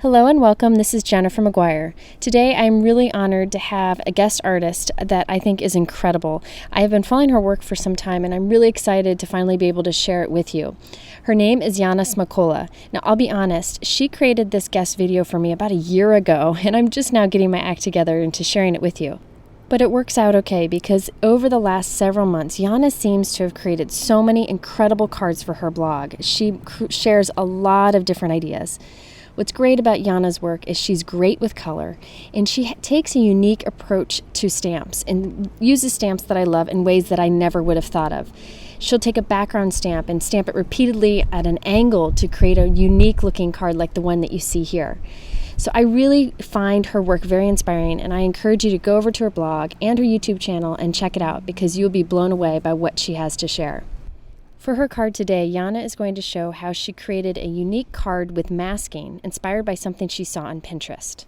Hello and welcome. This is Jennifer McGuire. Today I'm really honored to have a guest artist that I think is incredible. I have been following her work for some time and I'm really excited to finally be able to share it with you. Her name is Yana Smakula. Now I'll be honest, she created this guest video for me about a year ago and I'm just now getting my act together into sharing it with you. But it works out okay because over the last several months, Yana seems to have created so many incredible cards for her blog. She shares a lot of different ideas. What's great about Yana's work is she's great with color, and she takes a unique approach to stamps and uses stamps that I love in ways that I never would have thought of. She'll take a background stamp and stamp it repeatedly at an angle to create a unique looking card like the one that you see here. So I really find her work very inspiring, and I encourage you to go over to her blog and her YouTube channel and check it out because you'll be blown away by what she has to share. For her card today, Yana is going to show how she created a unique card with masking inspired by something she saw on Pinterest.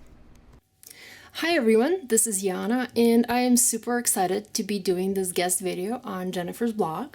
Hi everyone, this is Yana and I am super excited to be doing this guest video on Jennifer's blog.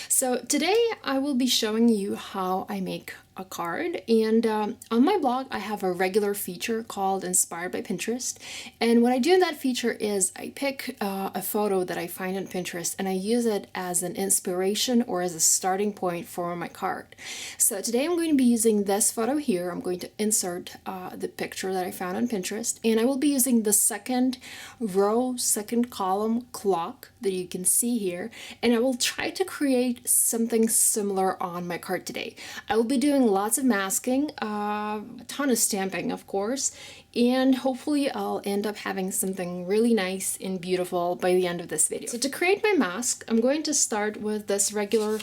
So today I will be showing you how I make a card, and on my blog I have a regular feature called Inspired by Pinterest, and what I do in that feature is I pick a photo that I find on Pinterest and I use it as an inspiration or as a starting point for my card. So today I'm going to be using this photo here. I'm going to insert the picture that I found on Pinterest, and I will be using the second row, second column clock that you can see here, and I will try to create something similar on my card today. I will be doing lots of masking, a ton of stamping of course, and hopefully I'll end up having something really nice and beautiful by the end of this video. So to create my mask, I'm going to start with this regular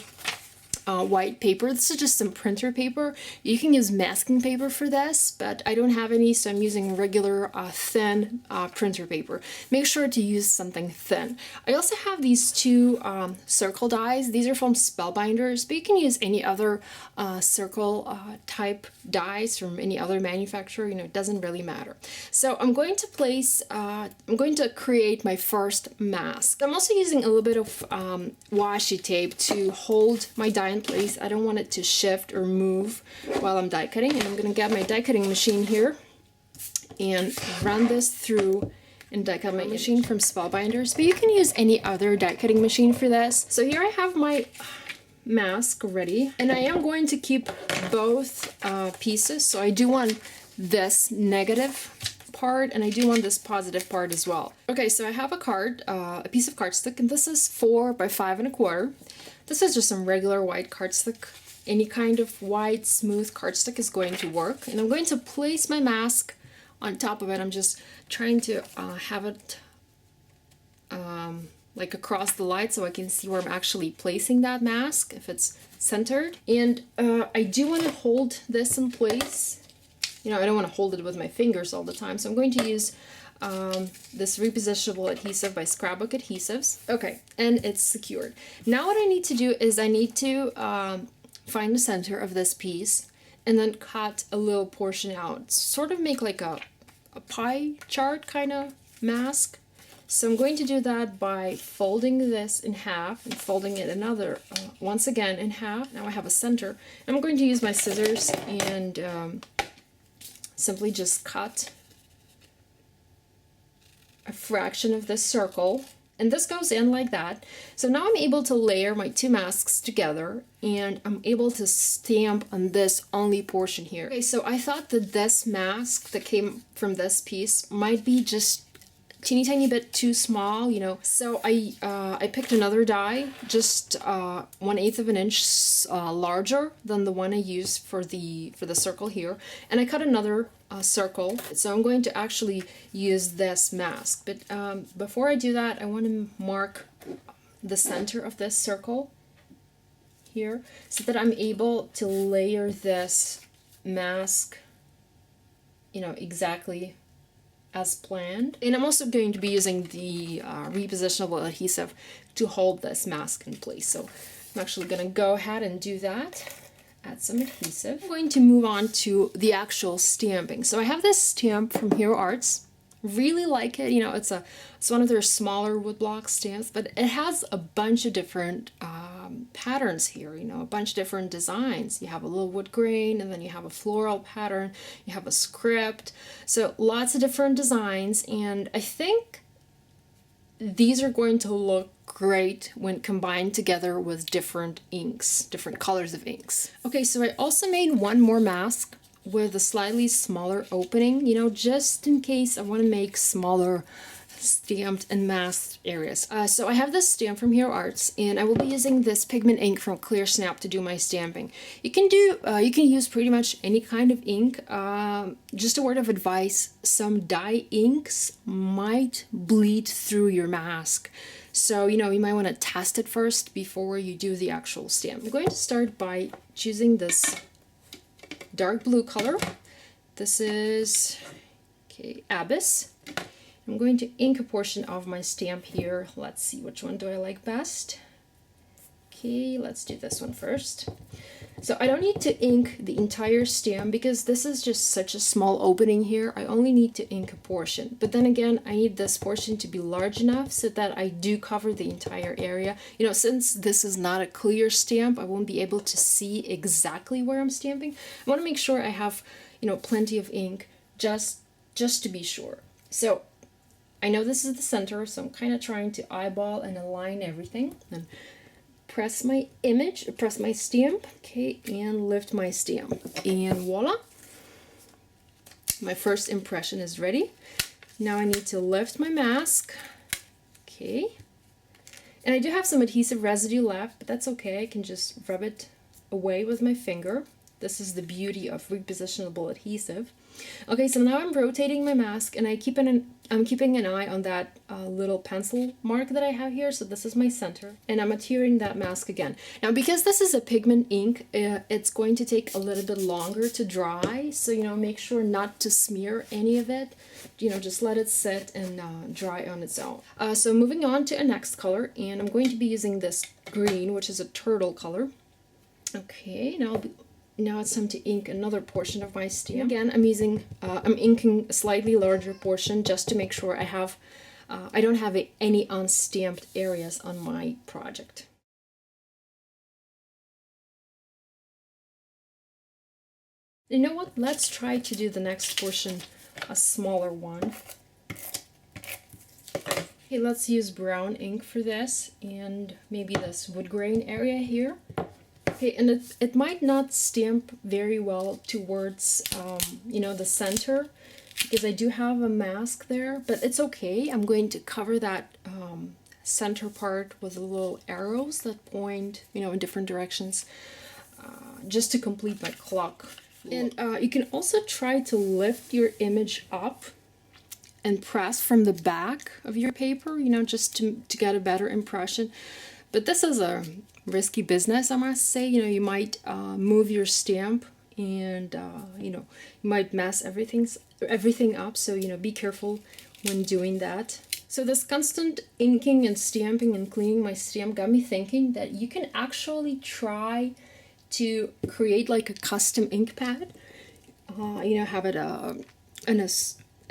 white paper. This is just some printer paper. You can use masking paper for this, but I don't have any, so I'm using regular thin printer paper. Make sure to use something thin. I also have these two circle dies. These are from Spellbinders, but you can use any other circle type dies from any other manufacturer. You know, it doesn't really matter. So I'm going to place, I'm going to create my first mask. I'm also using a little bit of washi tape to hold my die in place. I don't want it to shift or move while I'm die cutting, and I'm going to get my die cutting machine here and run this through and die cut my machine from Spellbinders, but you can use any other die cutting machine for this. So here I have my mask ready, and I am going to keep both pieces. So I do want this negative part and I do want this positive part as well. Okay, so I have a card, a piece of cardstock, and this is 4 by 5 1/4. This is just some regular white cardstock. Any kind of white smooth cardstock is going to work, and I'm going to place my mask on top of it. I'm just trying to have it like across the light so I can see where I'm actually placing that mask, if it's centered. And I do want to hold this in place. You know, I don't want to hold it with my fingers all the time, so I'm going to use this repositionable adhesive by Scrapbook Adhesives. Okay, and it's secured. Now what I need to do is I need to find the center of this piece and then cut a little portion out, sort of make like a pie chart kind of mask. So I'm going to do that by folding this in half and folding it another once again in half. Now I have a center. I'm going to use my scissors and simply just cut a fraction of this circle, and this goes in like that. So now I'm able to layer my two masks together, and I'm able to stamp on this only portion here. Okay, so I thought that this mask that came from this piece might be just teeny tiny bit too small, you know. So I picked another die, just 1/8 of an inch larger than the one I used for the circle here, and I cut another circle. So I'm going to actually use this mask, but before I do that, I want to mark the center of this circle here so that I'm able to layer this mask, you know, exactly as planned. And I'm also going to be using the repositionable adhesive to hold this mask in place. So I'm actually going to go ahead and do that. Add some adhesive. I'm going to move on to the actual stamping. So I have this stamp from Hero Arts. Really like it. You know, it's one of their smaller woodblock stamps, but it has a bunch of different patterns here, you know, a bunch of different designs. You have a little wood grain, and then you have a floral pattern, you have a script. So lots of different designs, and I think these are going to look great when combined together with different inks, different colors of inks. Okay, so I also made one more mask with a slightly smaller opening, you know, just in case I want to make smaller stamped and masked areas. So I have this stamp from Hero Arts, and I will be using this pigment ink from Clear Snap to do my stamping. You can use pretty much any kind of ink. Just a word of advice: some dye inks might bleed through your mask, so you know, you might want to test it first before you do the actual stamp. I'm going to start by choosing this dark blue color. This is Abyss. I'm going to ink a portion of my stamp here. Let's see, which one do I like best? Okay, let's do this one first. So I don't need to ink the entire stamp because this is just such a small opening here. I only need to ink a portion. But then again, I need this portion to be large enough so that I do cover the entire area. You know, since this is not a clear stamp, I won't be able to see exactly where I'm stamping. I want to make sure I have, you know, plenty of ink just to be sure. So I know this is the center, so I'm kind of trying to eyeball and align everything. Then press my image, press my stamp, okay, and lift my stamp. And voila! My first impression is ready. Now I need to lift my mask, okay. And I do have some adhesive residue left, but that's okay. I can just rub it away with my finger. This is the beauty of repositionable adhesive. Okay, so now I'm rotating my mask, and I'm keeping an eye on that little pencil mark that I have here. So this is my center, and I'm adhering that mask again. Now, because this is a pigment ink, it's going to take a little bit longer to dry. So, you know, make sure not to smear any of it. You know, just let it sit and dry on its own. So moving on to a next color, and I'm going to be using this green, which is a turtle color. Okay, now it's time to ink another portion of my stamp. Again, I'm inking a slightly larger portion just to make sure I don't have any unstamped areas on my project. You know what? Let's try to do the next portion a smaller one. Okay, let's use brown ink for this, and maybe this wood grain area here. Okay, and it might not stamp very well towards, you know, the center, because I do have a mask there, but it's okay. I'm going to cover that center part with little arrows that point, you know, in different directions, just to complete my clock. And you can also try to lift your image up and press from the back of your paper, you know, just to get a better impression. But this is a risky business, I must say. You know, you might move your stamp, and you know, you might mess everything up. So, you know, be careful when doing that. So this constant inking and stamping and cleaning my stamp got me thinking that you can actually try to create like a custom ink pad. You know, have it in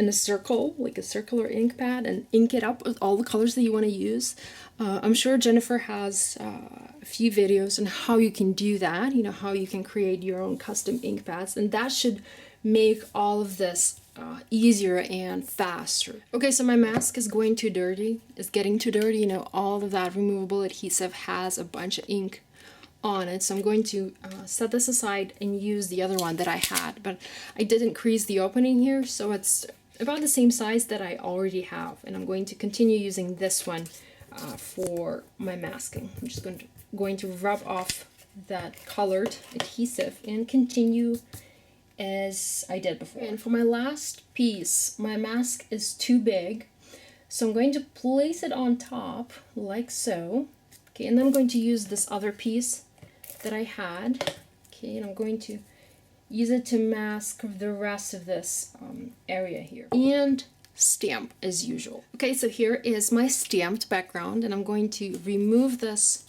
a circle, like a circular ink pad, and ink it up with all the colors that you want to use. I'm sure Jennifer has a few videos on how you can do that, you know, how you can create your own custom ink pads, and that should make all of this easier and faster. Okay, so my mask is getting too dirty, you know, all of that removable adhesive has a bunch of ink on it, so I'm going to set this aside and use the other one that I had, but I did increase the opening here, so it's about the same size that I already have, and I'm going to continue using this one for my masking. I'm just going to rub off that colored adhesive and continue as I did before. And for my last piece, my mask is too big, so I'm going to place it on top like so. Okay, and then I'm going to use this other piece that I had. Okay, and I'm going to use it to mask the rest of this area here. And stamp as usual. Okay, so here is my stamped background, and I'm going to remove this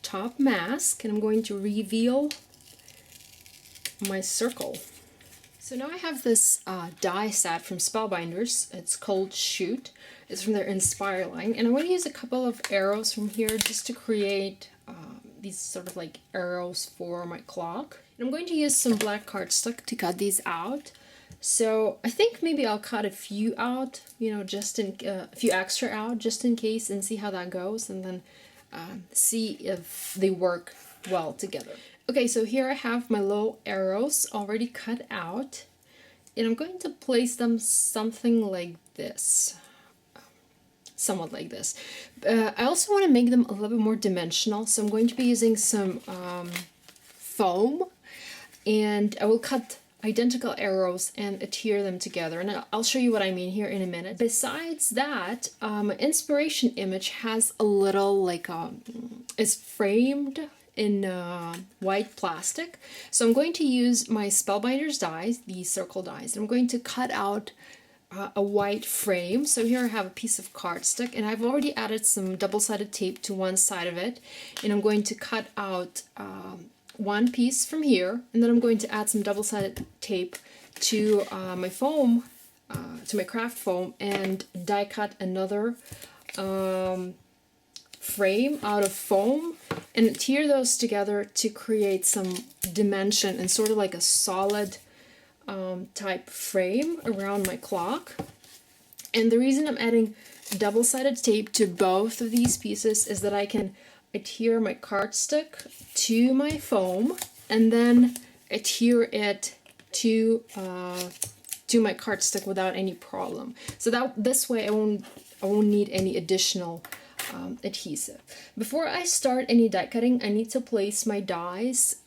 top mask, and I'm going to reveal my circle. So now I have this die set from Spellbinders. It's called Shoot. It's from their Inspire line. And I'm going to use a couple of arrows from here just to create these sort of like arrows for my clock. And I'm going to use some black cardstock to cut these out. So I think maybe I'll cut a few out, you know, just in a few extra out just in case, and see how that goes, and then see if they work well together. Okay, so here I have my little arrows already cut out, and I'm going to place them something like this. Somewhat like this. I also want to make them a little bit more dimensional, so I'm going to be using some foam, and I will cut identical arrows and adhere them together, and I'll show you what I mean here in a minute. Besides that, my inspiration image has a little like is framed in white plastic, so I'm going to use my Spellbinders dies, these circle dies, and I'm going to cut out a white frame. So here I have a piece of cardstock, and I've already added some double-sided tape to one side of it, and I'm going to cut out one piece from here, and then I'm going to add some double-sided tape to my foam, to my craft foam, and die cut another frame out of foam and adhere those together to create some dimension and sort of like a solid type frame around my clock. And the reason I'm adding double-sided tape to both of these pieces is that I can adhere my cardstock to my foam and then adhere it to my cardstock without any problem. So that this way I won't need any additional adhesive. Before I start any die cutting, I need to place my dies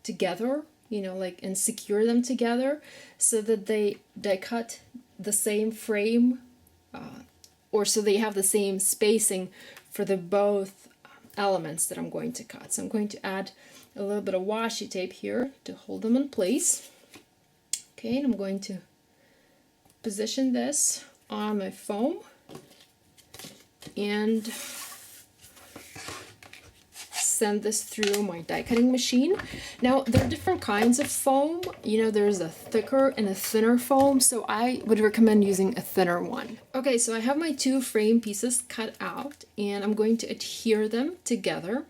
together, you know, like, and secure them together so that they die cut the same frame, or so they have the same spacing for the both elements that I'm going to cut. So I'm going to add a little bit of washi tape here to hold them in place. Okay, and I'm going to position this on my foam and send this through my die cutting machine. Now there are different kinds of foam, you know, there's a thicker and a thinner foam, so I would recommend using a thinner one. Okay, so I have my two frame pieces cut out and I'm going to adhere them together.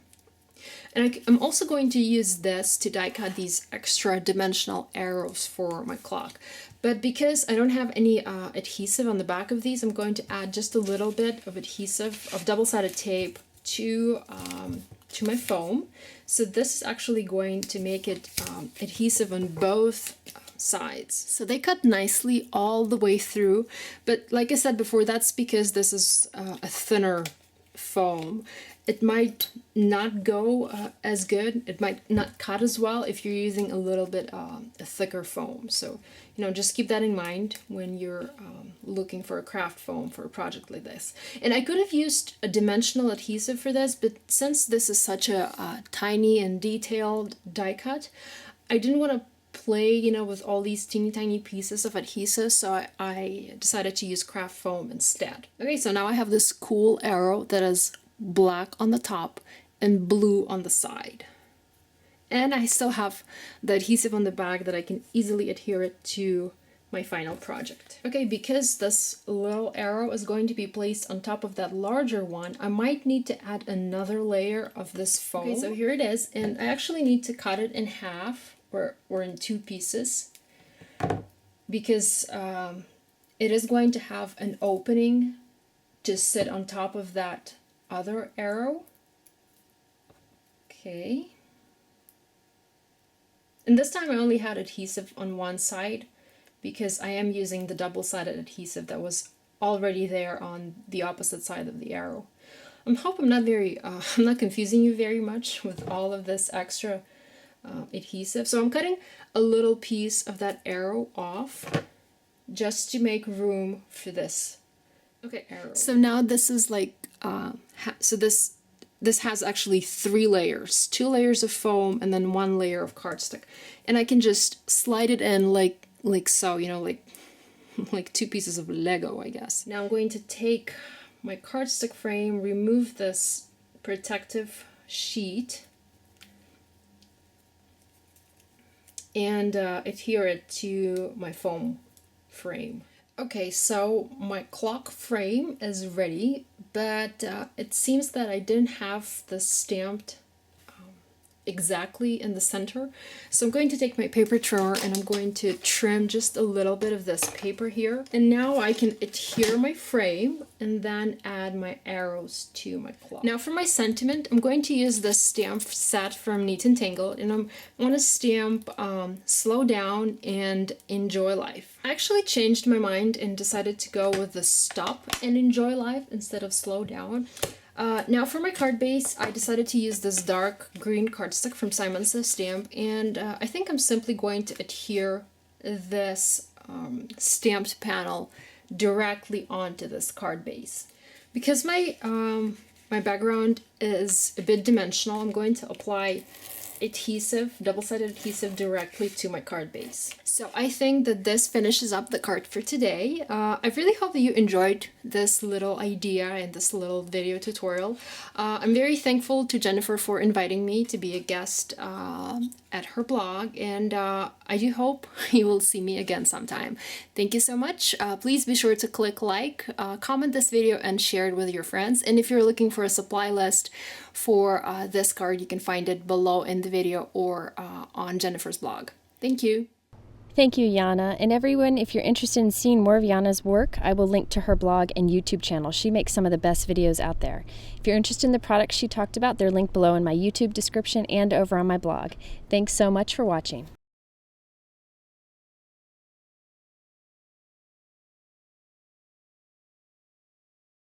And I'm also going to use this to die cut these extra dimensional arrows for my clock. But because I don't have any adhesive on the back of these, I'm going to add just a little bit of adhesive, of double-sided tape to my foam. So this is actually going to make it adhesive on both sides. So they cut nicely all the way through, but like I said before, that's because this is a thinner foam. It might not go as good, it might not cut as well if you're using a little bit a thicker foam. So, you know, just keep that in mind when you're looking for a craft foam for a project like this. And I could have used a dimensional adhesive for this, but since this is such a tiny and detailed die cut, I didn't want to play, you know, with all these teeny tiny pieces of adhesive, so I decided to use craft foam instead. Okay, so now I have this cool arrow that is black on the top and blue on the side. And I still have the adhesive on the back that I can easily adhere it to my final project. Okay, because this little arrow is going to be placed on top of that larger one, I might need to add another layer of this foam. Okay, so here it is, and I actually need to cut it in half or in two pieces because it is going to have an opening to sit on top of that other arrow. Okay. And this time I only had adhesive on one side because I am using the double-sided adhesive that was already there on the opposite side of the arrow. I hope I'm not confusing you very much with all of this extra adhesive. So I'm cutting a little piece of that arrow off just to make room for this. Okay, arrow. So now this is like this has actually 3 layers, 2 layers of foam and then 1 layer of cardstock, and I can just slide it in like so, you know, like 2 pieces of Lego, I guess. Now I'm going to take my cardstock frame, remove this protective sheet, and adhere it to my foam frame. Okay, so my clock frame is ready, but it seems that I didn't have the stamped exactly in the center. So I'm going to take my paper trimmer and I'm going to trim just a little bit of this paper here. And now I can adhere my frame and then add my arrows to my clock. Now for my sentiment, I'm going to use this stamp set from Neat and Tangled, and I want to stamp slow down and enjoy life. I actually changed my mind and decided to go with the stop and enjoy life instead of slow down. Now for my card base, I decided to use this dark green cardstock from Simon Says Stamp, and I think I'm simply going to adhere this stamped panel directly onto this card base. Because my background is a bit dimensional, I'm going to apply adhesive, double-sided adhesive directly to my card base. So I think that this finishes up the card for today. I really hope that you enjoyed this little idea and this little video tutorial. I'm very thankful to Jennifer for inviting me to be a guest at her blog, and I do hope you will see me again sometime. Thank you so much. Please be sure to click like, comment this video, and share it with your friends. And if you're looking for a supply list for this card, you can find it below in the video or on Jennifer's blog. Thank you. Thank you, Yana. And everyone, if you're interested in seeing more of Yana's work, I will link to her blog and YouTube channel. She makes some of the best videos out there. If you're interested in the products she talked about, they're linked below in my YouTube description and over on my blog. Thanks so much for watching.